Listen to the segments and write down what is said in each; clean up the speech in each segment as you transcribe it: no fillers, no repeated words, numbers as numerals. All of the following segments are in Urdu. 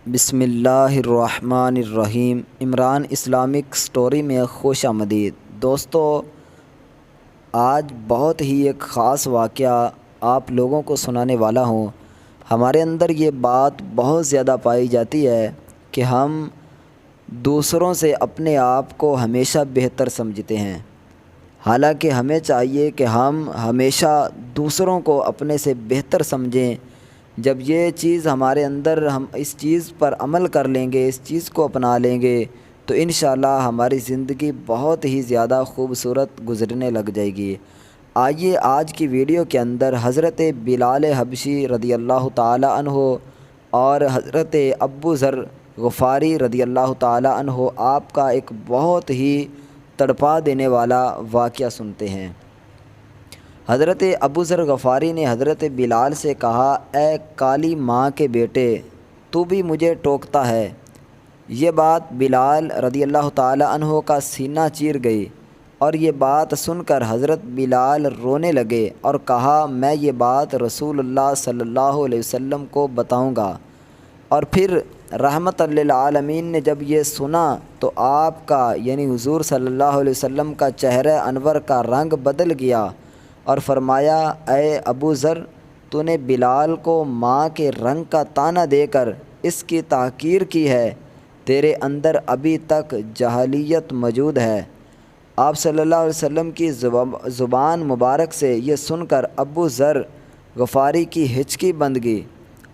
بسم اللہ الرحمن الرحیم۔ عمران اسلامک سٹوری میں خوش آمدید دوستو۔ آج بہت ہی ایک خاص واقعہ آپ لوگوں کو سنانے والا ہوں۔ ہمارے اندر یہ بات بہت زیادہ پائی جاتی ہے کہ ہم دوسروں سے اپنے آپ کو ہمیشہ بہتر سمجھتے ہیں، حالانکہ ہمیں چاہیے کہ ہم ہمیشہ دوسروں کو اپنے سے بہتر سمجھیں۔ جب یہ چیز ہمارے اندر، ہم اس چیز پر عمل کر لیں گے، اس چیز کو اپنا لیں گے، تو انشاءاللہ ہماری زندگی بہت ہی زیادہ خوبصورت گزرنے لگ جائے گی۔ آئیے آج کی ویڈیو کے اندر حضرت بلال حبشی رضی اللہ تعالی عنہ اور حضرت ابو ذر غفاری رضی اللہ تعالی عنہ آپ کا ایک بہت ہی تڑپا دینے والا واقعہ سنتے ہیں۔ حضرت ابو ذر غفاری نے حضرت بلال سے کہا، اے کالی ماں کے بیٹے، تو بھی مجھے ٹوکتا ہے۔ یہ بات بلال رضی اللہ تعالی عنہ کا سینہ چیر گئی، اور یہ بات سن کر حضرت بلال رونے لگے اور کہا، میں یہ بات رسول اللہ صلی اللہ علیہ وسلم کو بتاؤں گا۔ اور پھر رحمت للعالمین نے جب یہ سنا تو آپ کا یعنی حضور صلی اللہ علیہ وسلم کا چہرہ انور کا رنگ بدل گیا اور فرمایا، اے ابو ذر، تو نے بلال کو ماں کے رنگ کا طعنہ دے کر اس کی تحقیر کی ہے، تیرے اندر ابھی تک جاہلیت موجود ہے۔ آپ صلی اللہ علیہ وسلم کی زبان مبارک سے یہ سن کر ابو ذر غفاری کی ہچکی بند گئی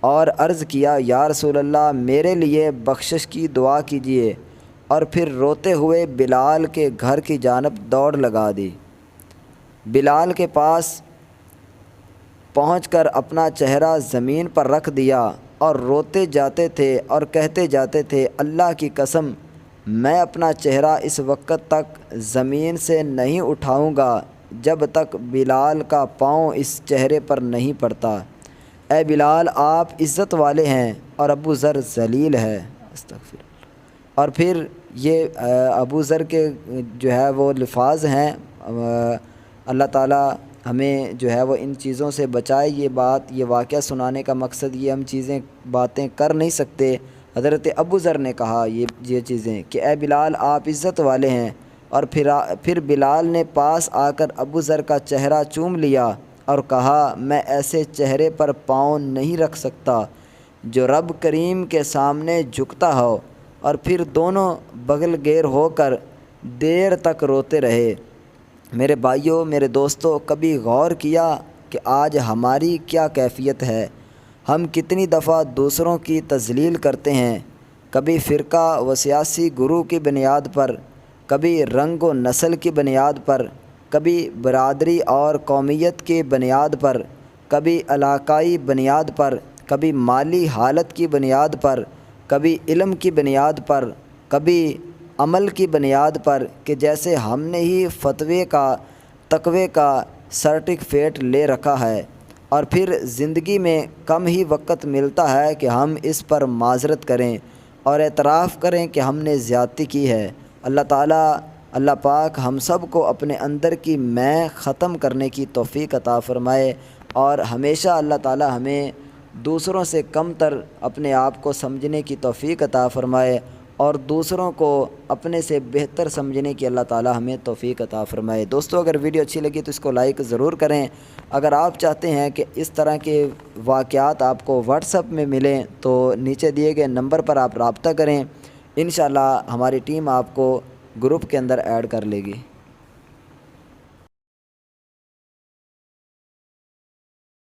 اور عرض کیا، یا رسول اللہ، میرے لیے بخشش کی دعا کیجیے، اور پھر روتے ہوئے بلال کے گھر کی جانب دوڑ لگا دی۔ بلال کے پاس پہنچ کر اپنا چہرہ زمین پر رکھ دیا اور روتے جاتے تھے اور کہتے جاتے تھے، اللہ کی قسم، میں اپنا چہرہ اس وقت تک زمین سے نہیں اٹھاؤں گا جب تک بلال کا پاؤں اس چہرے پر نہیں پڑتا۔ اے بلال، آپ عزت والے ہیں اور ابو ذر ذلیل ہے۔ استغفر۔ اور پھر یہ ابو ذر کے جو ہے وہ الفاظ ہیں، اللہ تعالیٰ ہمیں جو ہے وہ ان چیزوں سے بچائے۔ یہ واقعہ سنانے کا مقصد یہ ہم باتیں کر نہیں سکتے۔ حضرت ابو ذر نے کہا یہ چیزیں کہ اے بلال، آپ عزت والے ہیں، اور پھر بلال نے پاس آ کر ابو ذر کا چہرہ چوم لیا اور کہا، میں ایسے چہرے پر پاؤں نہیں رکھ سکتا جو رب کریم کے سامنے جھکتا ہو۔ اور پھر دونوں بغل گیر ہو کر دیر تک روتے رہے۔ میرے بھائیوں، میرے دوستوں، کبھی غور کیا کہ آج ہماری کیا کیفیت ہے؟ ہم کتنی دفعہ دوسروں کی تذلیل کرتے ہیں، کبھی فرقہ و سیاسی گروہ کی بنیاد پر، کبھی رنگ و نسل کی بنیاد پر، کبھی برادری اور قومیت کی بنیاد پر، کبھی علاقائی بنیاد پر، کبھی مالی حالت کی بنیاد پر، کبھی علم کی بنیاد پر، کبھی عمل کی بنیاد پر، کہ جیسے ہم نے ہی تقوی کا سرٹیفکیٹ لے رکھا ہے، اور پھر زندگی میں کم ہی وقت ملتا ہے کہ ہم اس پر معذرت کریں اور اعتراف کریں کہ ہم نے زیادتی کی ہے۔ اللہ پاک ہم سب کو اپنے اندر کی میں ختم کرنے کی توفیق عطا فرمائے، اور ہمیشہ اللہ تعالی ہمیں دوسروں سے کم تر اپنے آپ کو سمجھنے کی توفیق عطا فرمائے، اور دوسروں کو اپنے سے بہتر سمجھنے کی اللہ تعالی ہمیں توفیق عطا فرمائے۔ دوستو، اگر ویڈیو اچھی لگی تو اس کو لائک ضرور کریں۔ اگر آپ چاہتے ہیں کہ اس طرح کے واقعات آپ کو واٹس ایپ میں ملیں تو نیچے دیے گئے نمبر پر آپ رابطہ کریں، انشاءاللہ ہماری ٹیم آپ کو گروپ کے اندر ایڈ کر لے گی۔